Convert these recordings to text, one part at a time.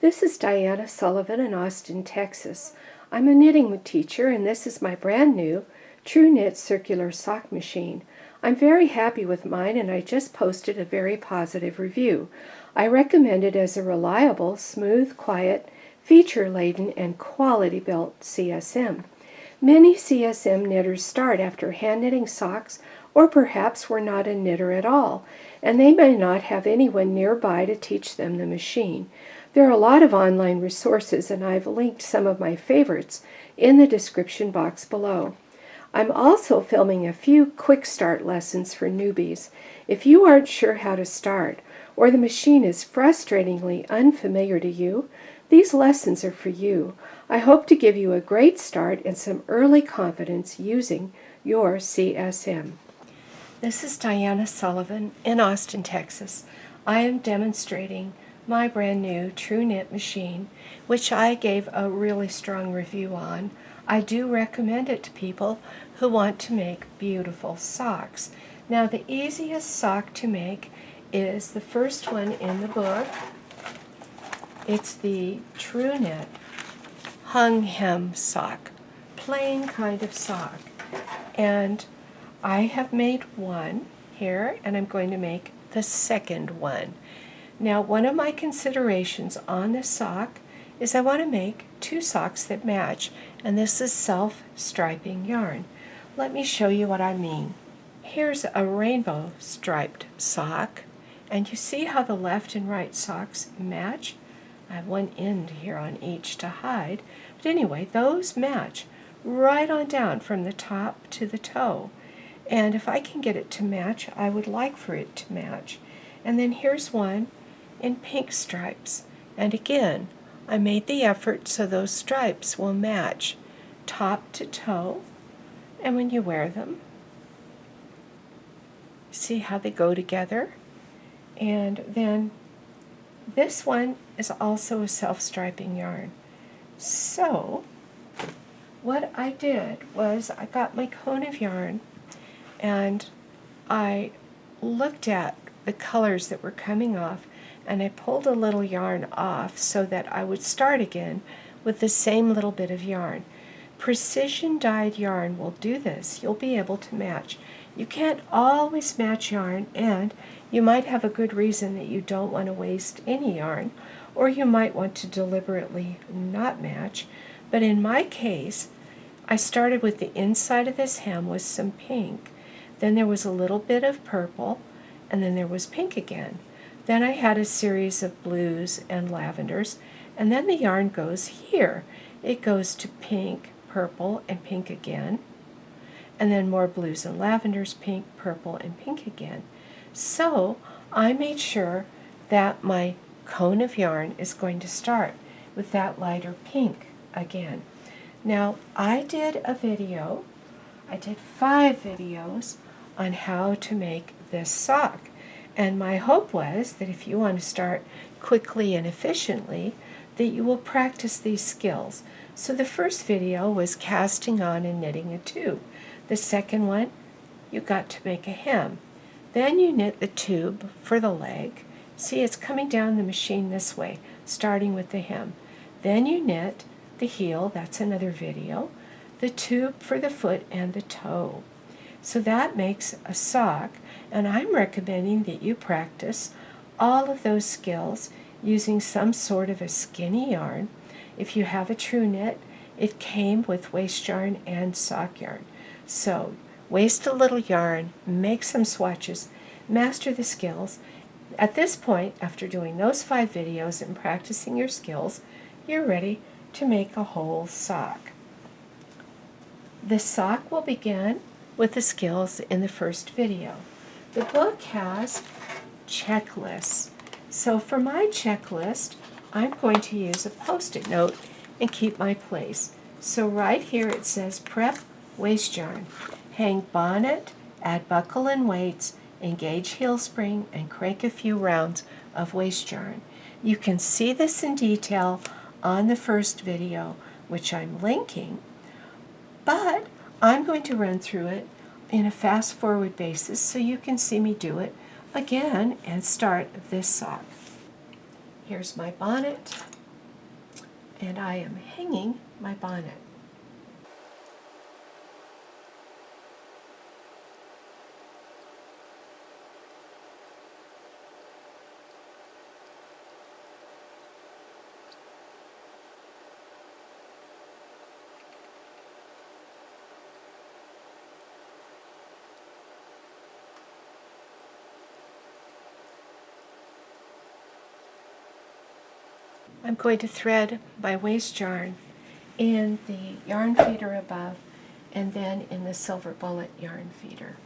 This is Diana Sullivan in Austin, Texas. I'm a knitting teacher, and this is my brand new Tru-Knit Circular Sock machine. I'm very happy with mine, and I just posted a very positive review. I recommend it as a reliable, smooth, quiet, feature-laden, and quality-built CSM. Many CSM knitters start after hand knitting socks, or perhaps were not a knitter at all, and they may not have anyone nearby to teach them the machine. There are a lot of online resources, and I've linked some of my favorites in the description box below. I'm also filming a few quick start lessons for newbies. If you aren't sure how to start, or the machine is frustratingly unfamiliar to you, these lessons are for you. I hope to give you a great start and some early confidence using your CSM. This is Diana Sullivan in Austin, Texas. I am demonstrating my brand new Tru-Knit machine, which I gave a really strong review on. I do recommend it to people who want to make beautiful socks. Now, the easiest sock to make is the first one in the book. It's the Tru-Knit Hemmed Sock, plain kind of sock. And I have made one here, and I'm going to make the second one. Now, one of my considerations on this sock is I want to make two socks that match, and this is self-striping yarn. Let me show you what I mean. Here's a rainbow striped sock, and you see how the left and right socks match? I have one end here on each to hide, but anyway, those match right on down from the top to the toe. And if I can get it to match, I would like for it to match. And then here's one in pink stripes. And again, I made the effort so those stripes will match top to toe. And when you wear them, see how they go together? And then this one is also a self-striping yarn. So what I did was I got my cone of yarn and I looked at the colors that were coming off, and I pulled a little yarn off so that I would start again with the same little bit of yarn. Precision dyed yarn will do this. You'll be able to match. You can't always match yarn, and you might have a good reason that you don't want to waste any yarn, or you might want to deliberately not match. But in my case, I started with the inside of this hem with some pink. Then there was a little bit of purple, and then there was pink again. Then I had a series of blues and lavenders, and then the yarn goes here. It goes to pink, purple, and pink again, and then more blues and lavenders, pink, purple, and pink again. So I made sure that my cone of yarn is going to start with that lighter pink again. Now, I did a video, I did 5 videos on how to make this sock. And my hope was that if you want to start quickly and efficiently, that you will practice these skills. So the first video was casting on and knitting a tube. The second one, you got to make a hem. Then you knit the tube for the leg. See, it's coming down the machine this way, starting with the hem. Then you knit the heel, that's another video, the tube for the foot and the toe. So that makes a sock, and I'm recommending that you practice all of those skills using some sort of a skinny yarn. If you have a Tru-Knit, it came with waste yarn and sock yarn. So waste a little yarn, make some swatches, master the skills. At this point, after doing those 5 videos and practicing your skills, you're ready to make a whole sock. The sock will begin with the skills in the first video. The book has checklists. So for my checklist, I'm going to use a Post-it note and keep my place. So right here it says prep waste yarn, hang bonnet, add buckle and weights, engage heel spring, and crank a few rounds of waste yarn. You can see this in detail on the first video, which I'm linking, but I'm going to run through it in a fast-forward basis so you can see me do it again and start this sock. Here's my bonnet, and I am hanging my bonnet. I'm going to thread my waste yarn in the yarn feeder above and then in the silver bullet yarn feeder.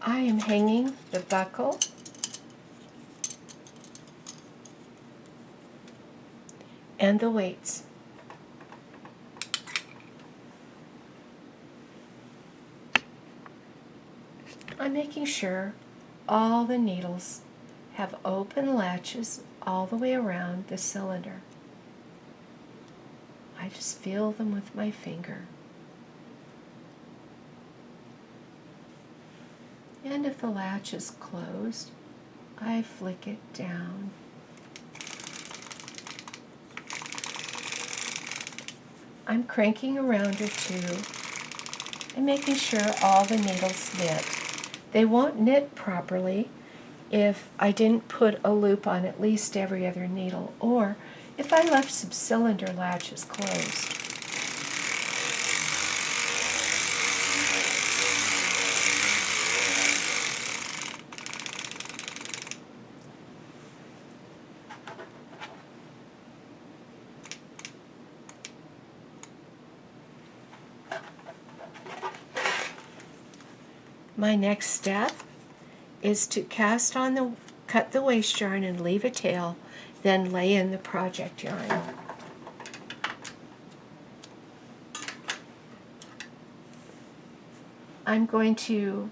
I am hanging the buckle and the weights. I'm making sure all the needles have open latches all the way around the cylinder. I just feel them with my finger. And if the latch is closed, I flick it down. I'm cranking around or two and making sure all the needles knit. They won't knit properly if I didn't put a loop on at least every other needle, or if I left some cylinder latches closed. My next step is to cut the waste yarn and leave a tail, then lay in the project yarn. I'm going to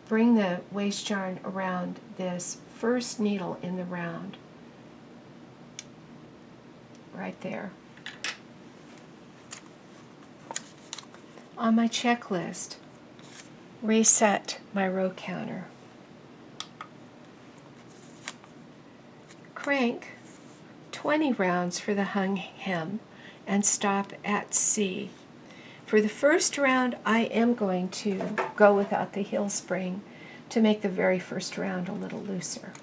bring the waste yarn around this first needle in the round, right there. On my checklist, reset my row counter. Crank 20 rounds for the hung hem and stop at C. For the first round, I am going to go without the heel spring to make the very first round a little looser.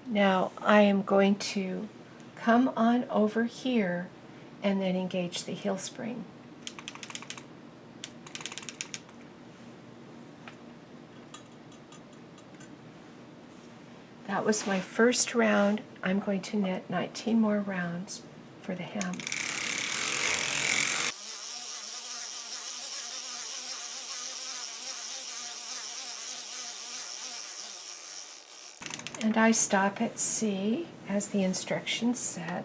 Now I am going to come on over here and then engage the heel spring. That was my first round. I'm going to knit 19 more rounds for the hem. And I stop at C as the instructions said.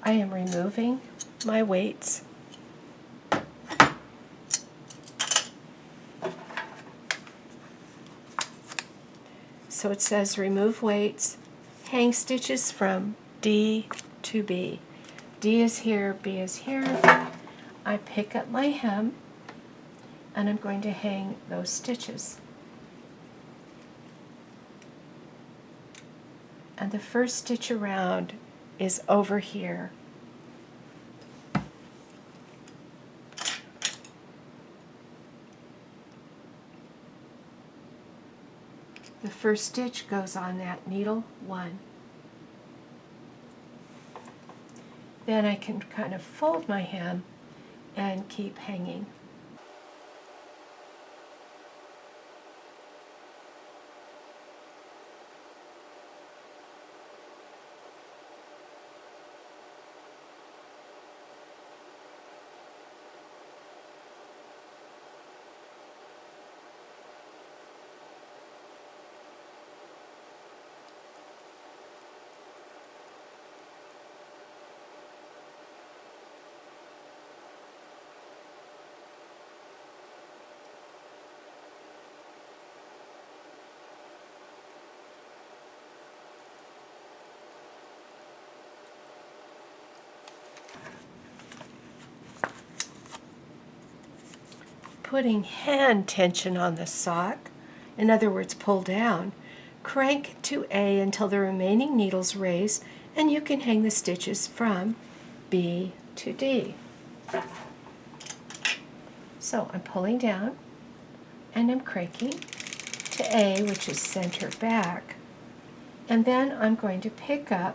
I am removing my weights. So it says remove weights, hang stitches from D to B. D is here, B is here. I pick up my hem and I'm going to hang those stitches. And the first stitch around is over here. The first stitch goes on that needle 1. Then I can kind of fold my hem and keep hanging. putting hand tension on the sock, in other words pull down, crank to A until the remaining needles raise, and you can hang the stitches from B to D. So I'm pulling down and I'm cranking to A, which is center back, and then I'm going to pick up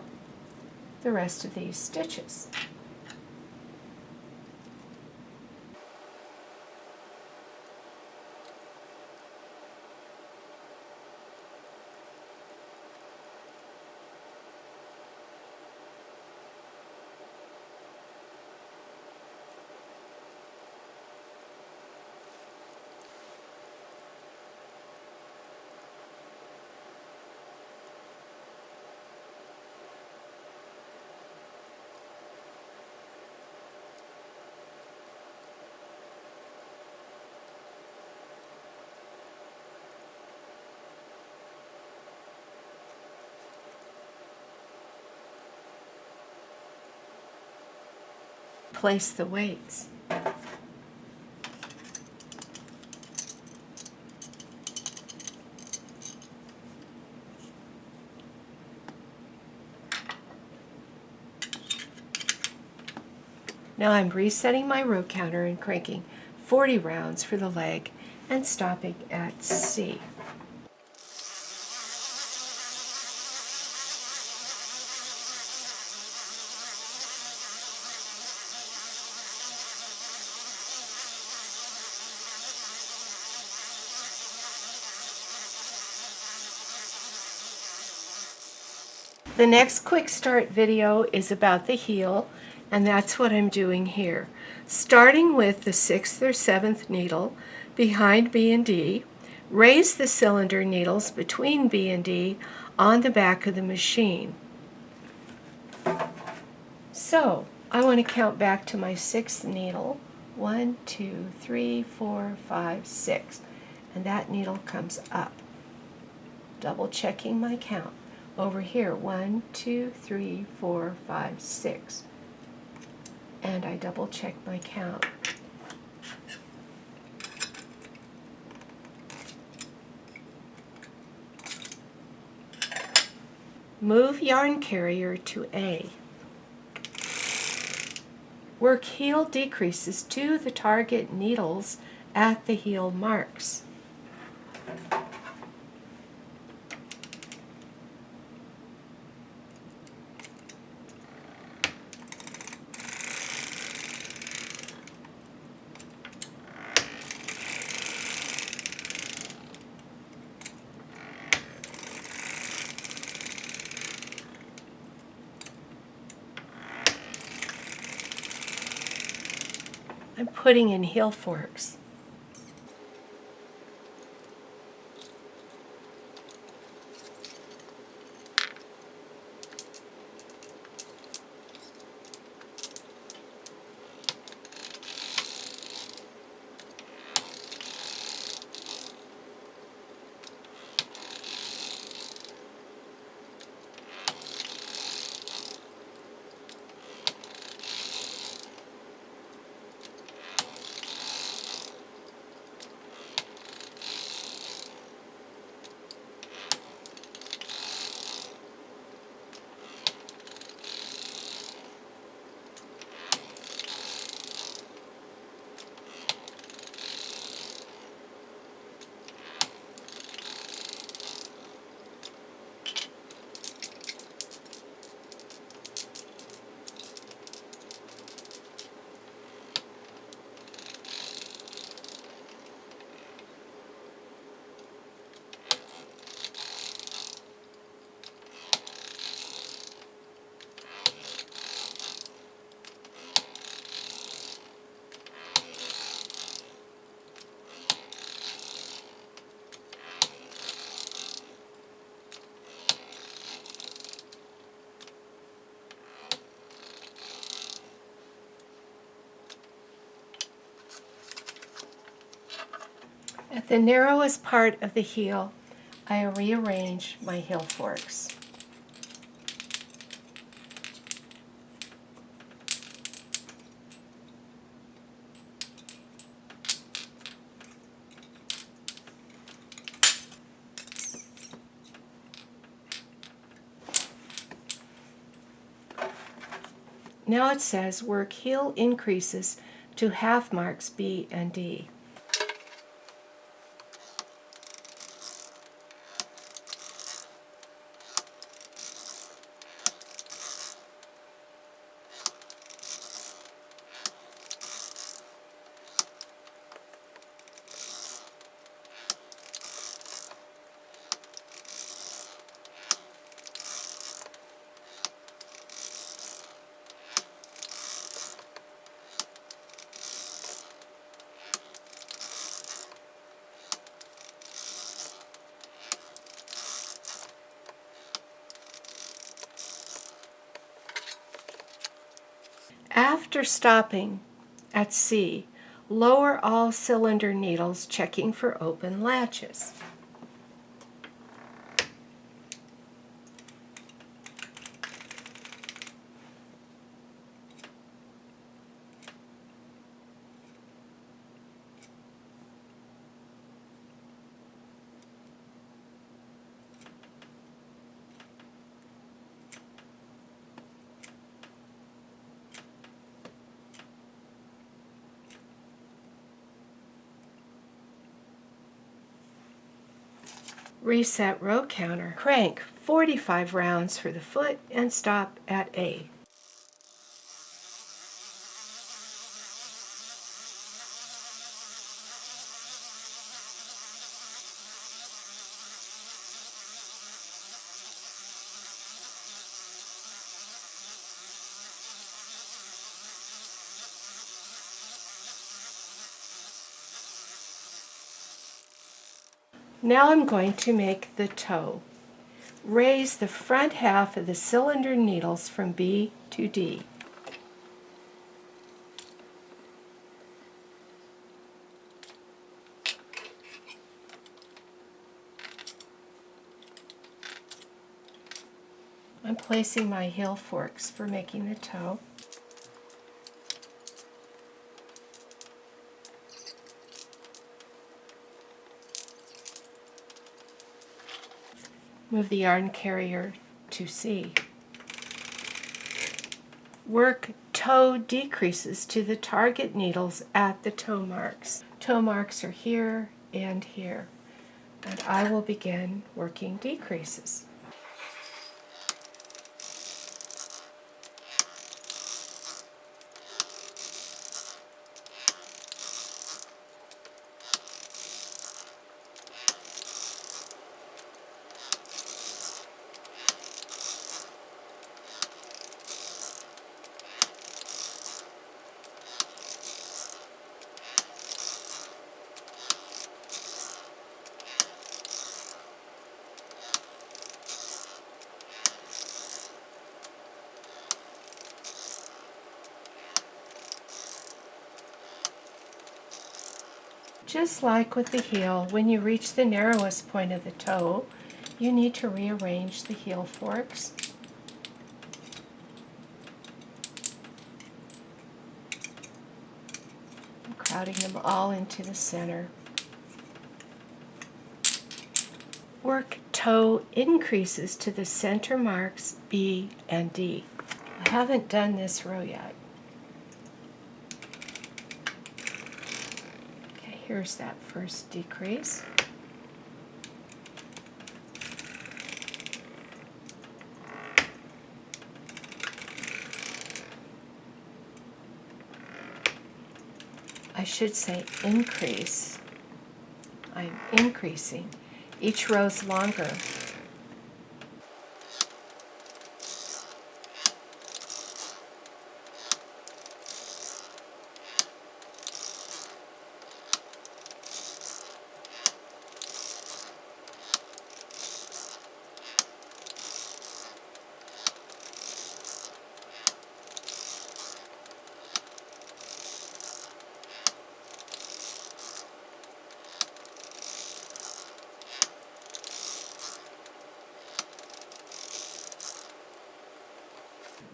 the rest of these stitches. Place the weights. Now I'm resetting my row counter and cranking 40 rounds for the leg and stopping at C. The next quick start video is about the heel, and that's what I'm doing here. Starting with the 6th or 7th needle behind B and D, raise the cylinder needles between B and D on the back of the machine. So I want to count back to my 6th needle. 1, 2, 3, 4, 5, 6. And that needle comes up. Double checking my count. Over here, 1, 2, 3, 4, 5, 6. And I double check my count. Move yarn carrier to A. Work heel decreases to the target needles at the heel marks. I'm putting in heel forks. At the narrowest part of the heel, I rearrange my heel forks. Now it says work heel increases to half marks B and D. After stopping at C, lower all cylinder needles, checking for open latches. Reset row counter. Crank 45 rounds for the foot and stop at A. Now I'm going to make the toe. Raise the front half of the cylinder needles from B to D. I'm placing my heel forks for making the toe. Move the yarn carrier to C. Work toe decreases to the target needles at the toe marks. Toe marks are here and here, and I will begin working decreases. Just like with the heel, when you reach the narrowest point of the toe, you need to rearrange the heel forks. I'm crowding them all into the center. Work toe increases to the center marks B and D. I haven't done this row yet. Here's that first decrease. I should say increase. I'm increasing. Each row's longer.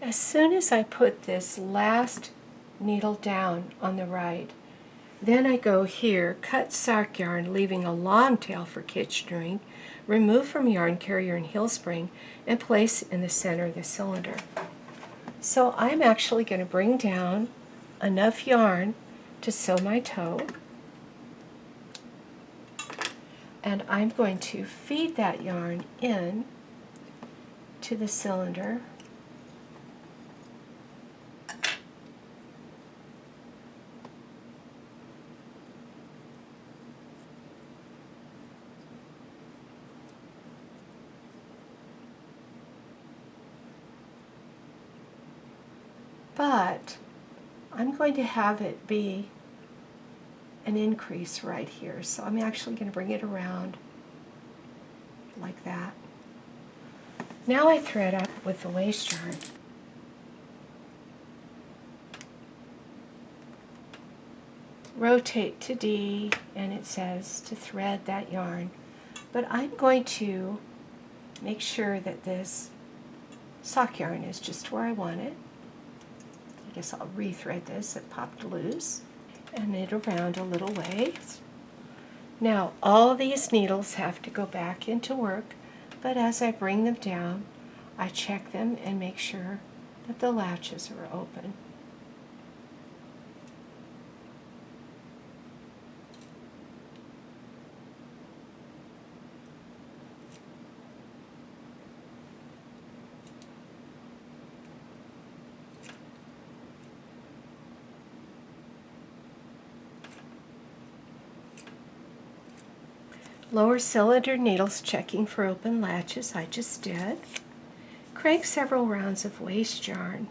As soon as I put this last needle down on the right, then I go here, cut sock yarn, leaving a long tail for kitchening, remove from yarn carrier and heel spring, and place in the center of the cylinder. So I'm actually going to bring down enough yarn to sew my toe, and I'm going to feed that yarn in to the cylinder. But I'm going to have it be an increase right here. So I'm actually going to bring it around like that. Now I thread up with the waste yarn. Rotate to D, and it says to thread that yarn. But I'm going to make sure that this sock yarn is just where I want it. I guess I'll rethread this. It popped loose. And knit around a little ways. Now all these needles have to go back into work, but as I bring them down, I check them and make sure that the latches are open. Lower cylinder needles checking for open latches, I just did. Crank several rounds of waste yarn.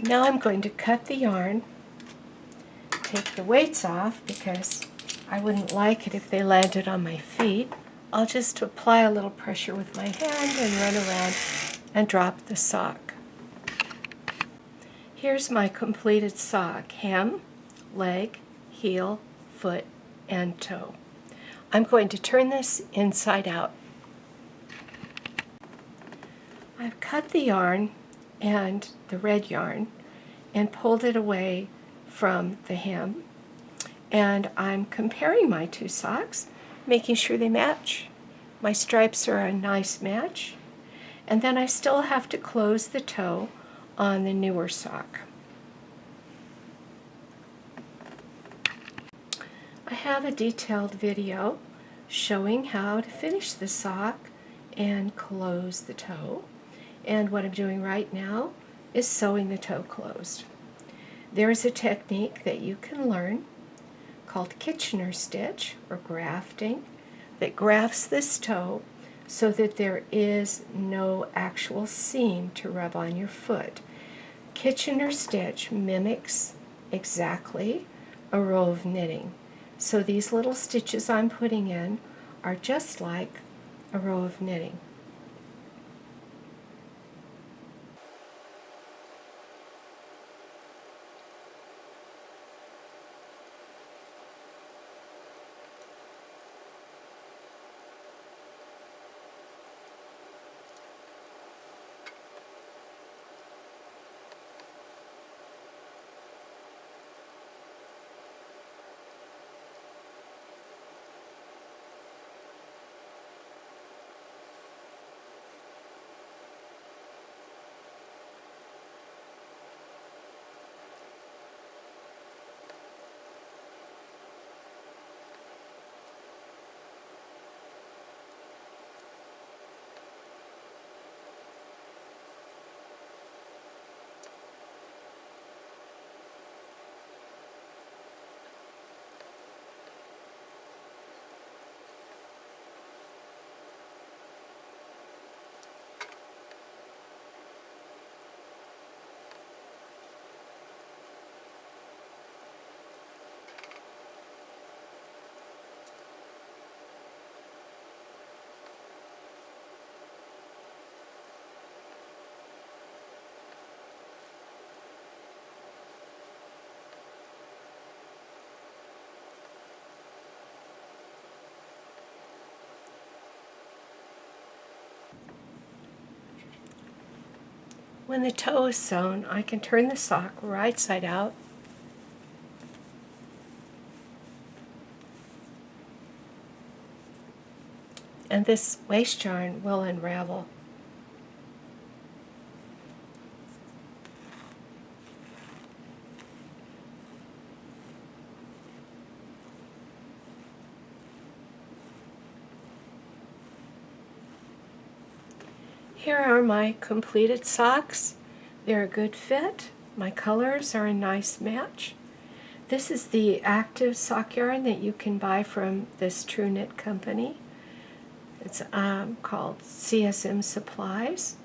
Now I'm going to cut the yarn, take the weights off because I wouldn't like it if they landed on my feet. I'll just apply a little pressure with my hand and run around and drop the sock. Here's my completed sock: hem, leg, heel, foot, and toe. I'm going to turn this inside out. I've cut the yarn and the red yarn and pulled it away from the hem, and I'm comparing my two socks, making sure they match. My stripes are a nice match, and then I still have to close the toe on the newer sock. I have a detailed video showing how to finish the sock and close the toe, and what I'm doing right now is sewing the toe closed. There is a technique that you can learn called Kitchener stitch or grafting that grafts this toe so that there is no actual seam to rub on your foot. Kitchener stitch mimics exactly a row of knitting. So these little stitches I'm putting in are just like a row of knitting. When the toe is sewn, I can turn the sock right side out and this waste yarn will unravel. Here are my completed socks. They're a good fit. My colors are a nice match. This is the active sock yarn that you can buy from this Tru-Knit company. It's called CSM Supplies,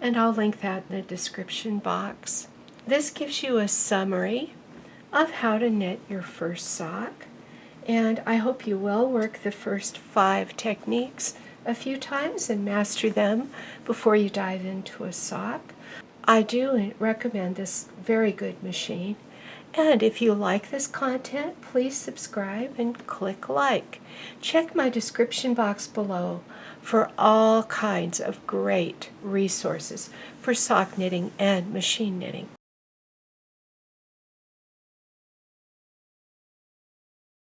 and I'll link that in the description box. This gives you a summary of how to knit your first sock, and I hope you will work the first 5 techniques a few times and master them before you dive into a sock. I do recommend this very good machine, and if you like this content, please subscribe and click like. Check my description box below for all kinds of great resources for sock knitting and machine knitting.